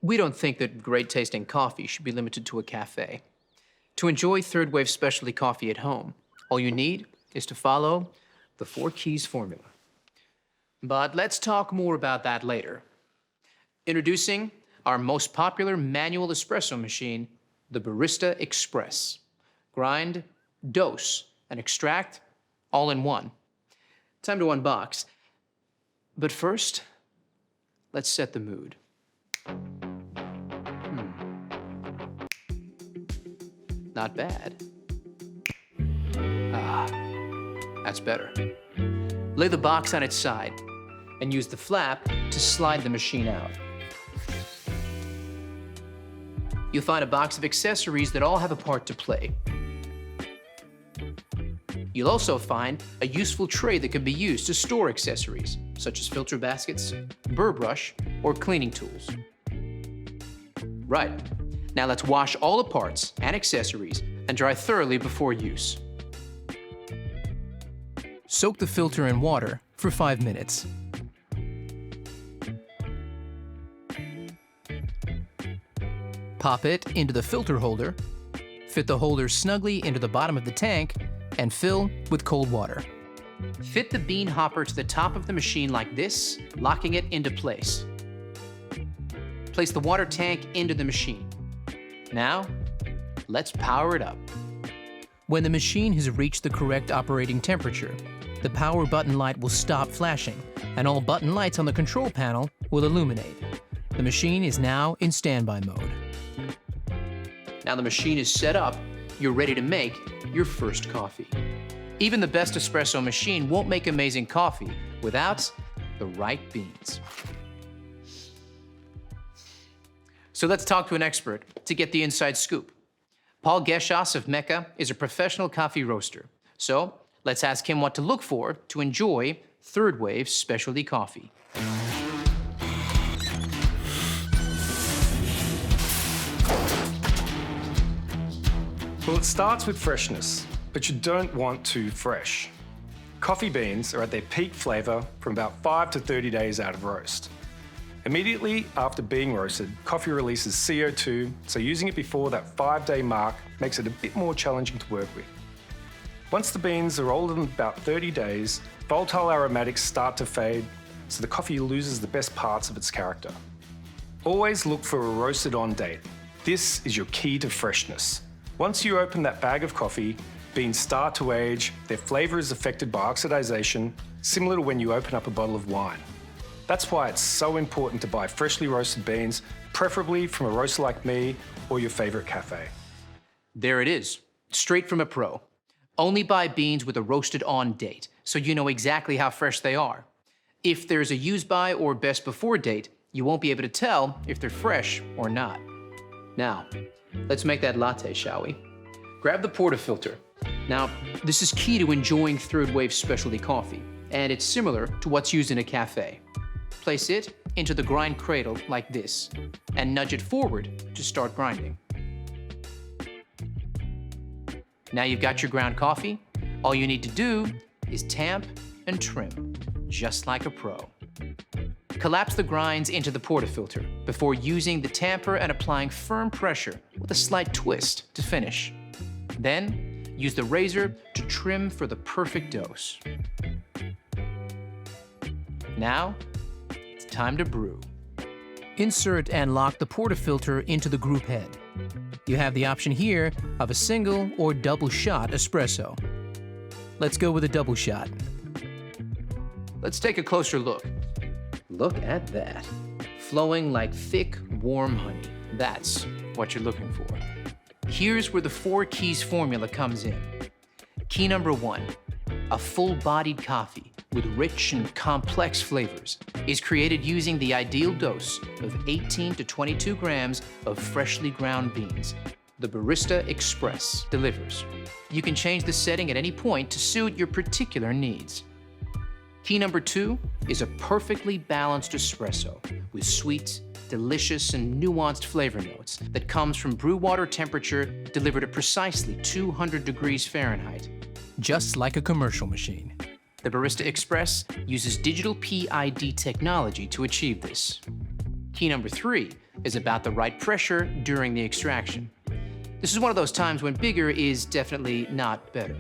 We don't think that great-tasting coffee should be limited to a cafe. To enjoy third-wave specialty coffee at home, all you need is to follow the 4 keys formula. But let's talk more about that later. Introducing our most popular manual espresso machine, the Barista Express. Grind, dose, and extract all in one. Time to unbox. But first, let's set the mood. Not bad. Ah, that's better. Lay the box on its side and use the flap to slide the machine out. You'll find a box of accessories that all have a part to play. You'll also find a useful tray that can be used to store accessories, such as filter baskets, burr brush, or cleaning tools. Right, now let's wash all the parts and accessories and dry thoroughly before use. Soak the filter in water for 5 minutes. Pop it into the filter holder, fit the holder snugly into the bottom of the tank, and fill with cold water. Fit the bean hopper to the top of the machine like this, locking it into place. Place the water tank into the machine. Now, let's power it up. When the machine has reached the correct operating temperature, the power button light will stop flashing, and all button lights on the control panel will illuminate. The machine is now in standby mode. Now the machine is set up, you're ready to make your first coffee. Even the best espresso machine won't make amazing coffee without the right beans. So let's talk to an expert to get the inside scoop. Paul Geschas of Mecca is a professional coffee roaster. So let's ask him what to look for to enjoy third-wave specialty coffee. Well, it starts with freshness, but you don't want too fresh. Coffee beans are at their peak flavour from about 5 to 30 days out of roast. Immediately after being roasted, coffee releases CO2, so using it before that 5-day mark makes it a bit more challenging to work with. Once the beans are older than about 30 days, volatile aromatics start to fade, so the coffee loses the best parts of its character. Always look for a roasted on date. This is your key to freshness. Once you open that bag of coffee, beans start to age, their flavour is affected by oxidation, similar to when you open up a bottle of wine. That's why it's so important to buy freshly roasted beans, preferably from a roaster like me or your favourite cafe. There it is, straight from a pro. Only buy beans with a roasted on date, so you know exactly how fresh they are. If there's a use by or best before date, you won't be able to tell if they're fresh or not. Now, let's make that latte, shall we? Grab the portafilter. Now, this is key to enjoying third-wave specialty coffee, and it's similar to what's used in a cafe. Place it into the grind cradle like this, and nudge it forward to start grinding. Now you've got your ground coffee. All you need to do is tamp and trim, just like a pro. Collapse the grinds into the portafilter before using the tamper and applying firm pressure with a slight twist to finish. Then, use the razor to trim for the perfect dose. Now, it's time to brew. Insert and lock the portafilter into the group head. You have the option here of a single or double shot espresso. Let's go with a double shot. Let's take a closer look. Look at that. Flowing like thick, warm honey. That's what you're looking for. Here's where the 4 keys formula comes in. Key number 1, a full-bodied coffee with rich and complex flavors is created using the ideal dose of 18 to 22 grams of freshly ground beans. The Barista Express delivers. You can change the setting at any point to suit your particular needs. Key number 2 is a perfectly balanced espresso with sweet, delicious, and nuanced flavor notes that comes from brew water temperature delivered at precisely 200 degrees Fahrenheit, just like a commercial machine. The Barista Express uses digital PID technology to achieve this. Key number 3 is about the right pressure during the extraction. This is one of those times when bigger is definitely not better.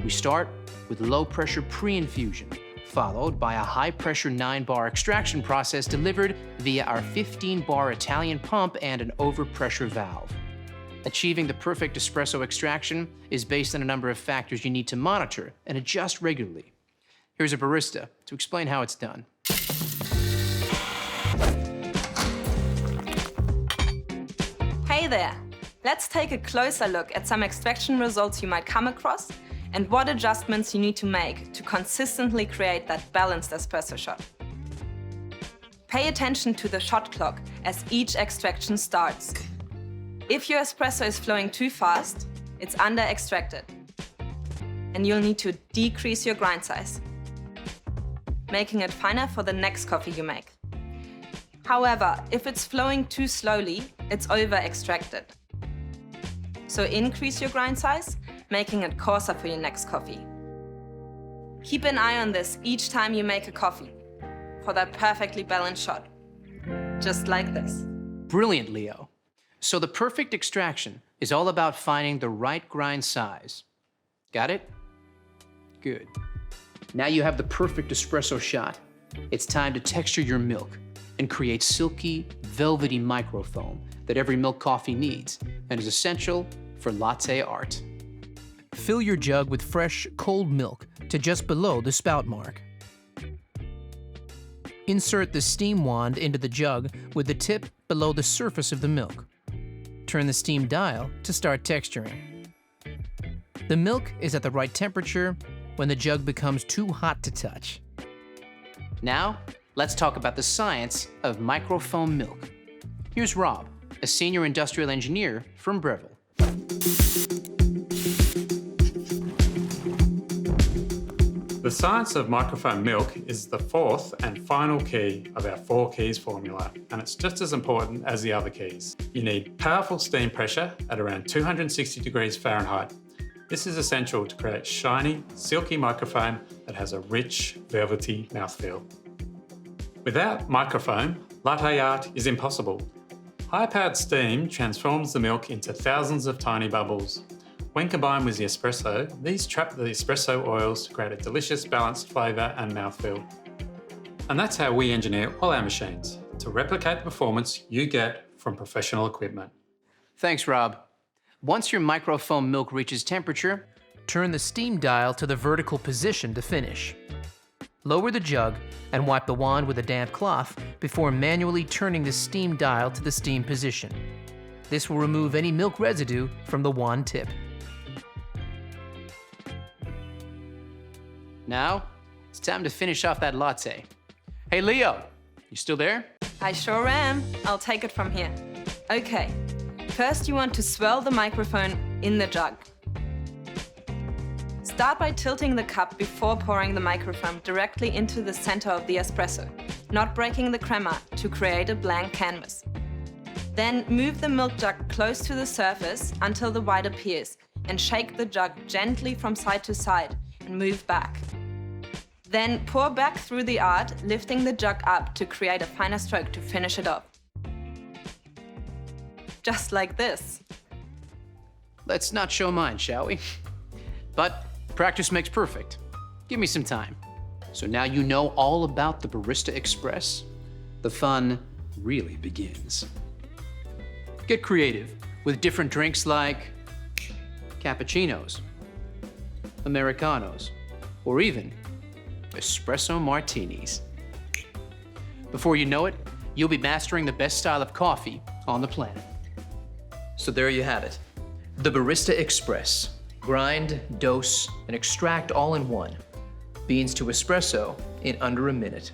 We start with low-pressure pre-infusion, followed by a high-pressure 9-bar extraction process delivered via our 15-bar Italian pump and an overpressure valve. Achieving the perfect espresso extraction is based on a number of factors you need to monitor and adjust regularly. Here's a barista to explain how it's done. Hey there! Let's take a closer look at some extraction results you might come across and what adjustments you need to make to consistently create that balanced espresso shot. Pay attention to the shot clock as each extraction starts. If your espresso is flowing too fast, it's under-extracted, and you'll need to decrease your grind size, making it finer for the next coffee you make. However, if it's flowing too slowly, it's over-extracted. So increase your grind size, making it coarser for your next coffee. Keep an eye on this each time you make a coffee for that perfectly balanced shot, just like this. Brilliant, Leo. So the perfect extraction is all about finding the right grind size. Got it? Good. Now you have the perfect espresso shot. It's time to texture your milk and create silky, velvety microfoam that every milk coffee needs and is essential for latte art. Fill your jug with fresh, cold milk to just below the spout mark. Insert the steam wand into the jug with the tip below the surface of the milk. Turn the steam dial to start texturing. The milk is at the right temperature when the jug becomes too hot to touch. Now, let's talk about the science of microfoam milk. Here's Rob, a senior industrial engineer from Breville. The science of microfoam milk is the fourth and final key of our 4 keys formula, and it's just as important as the other keys. You need powerful steam pressure at around 260 degrees Fahrenheit. This is essential to create shiny, silky microfoam that has a rich, velvety mouthfeel. Without microfoam, latte art is impossible. High-powered steam transforms the milk into thousands of tiny bubbles. When combined with the espresso, these trap the espresso oils to create a delicious, balanced flavour and mouthfeel. And that's how we engineer all our machines, to replicate the performance you get from professional equipment. Thanks, Rob. Once your microfoam milk reaches temperature, turn the steam dial to the vertical position to finish. Lower the jug and wipe the wand with a damp cloth before manually turning the steam dial to the steam position. This will remove any milk residue from the wand tip. Now, it's time to finish off that latte. Hey, Leo, you still there? I sure am. I'll take it from here. Okay, first you want to swirl the microphone in the jug. Start by tilting the cup before pouring the microfoam directly into the center of the espresso, not breaking the crema to create a blank canvas. Then move the milk jug close to the surface until the white appears and shake the jug gently from side to side and move back. Then pour back through the art, lifting the jug up to create a finer stroke to finish it off. Just like this. Let's not show mine, shall we? But practice makes perfect. Give me some time. So now you know all about the Barista Express. The fun really begins. Get creative with different drinks like cappuccinos, Americanos, or even espresso martinis. Before you know it, you'll be mastering the best style of coffee on the planet. So there you have it, the Barista Express. Grind, dose, and extract all in one. Beans to espresso in under a minute.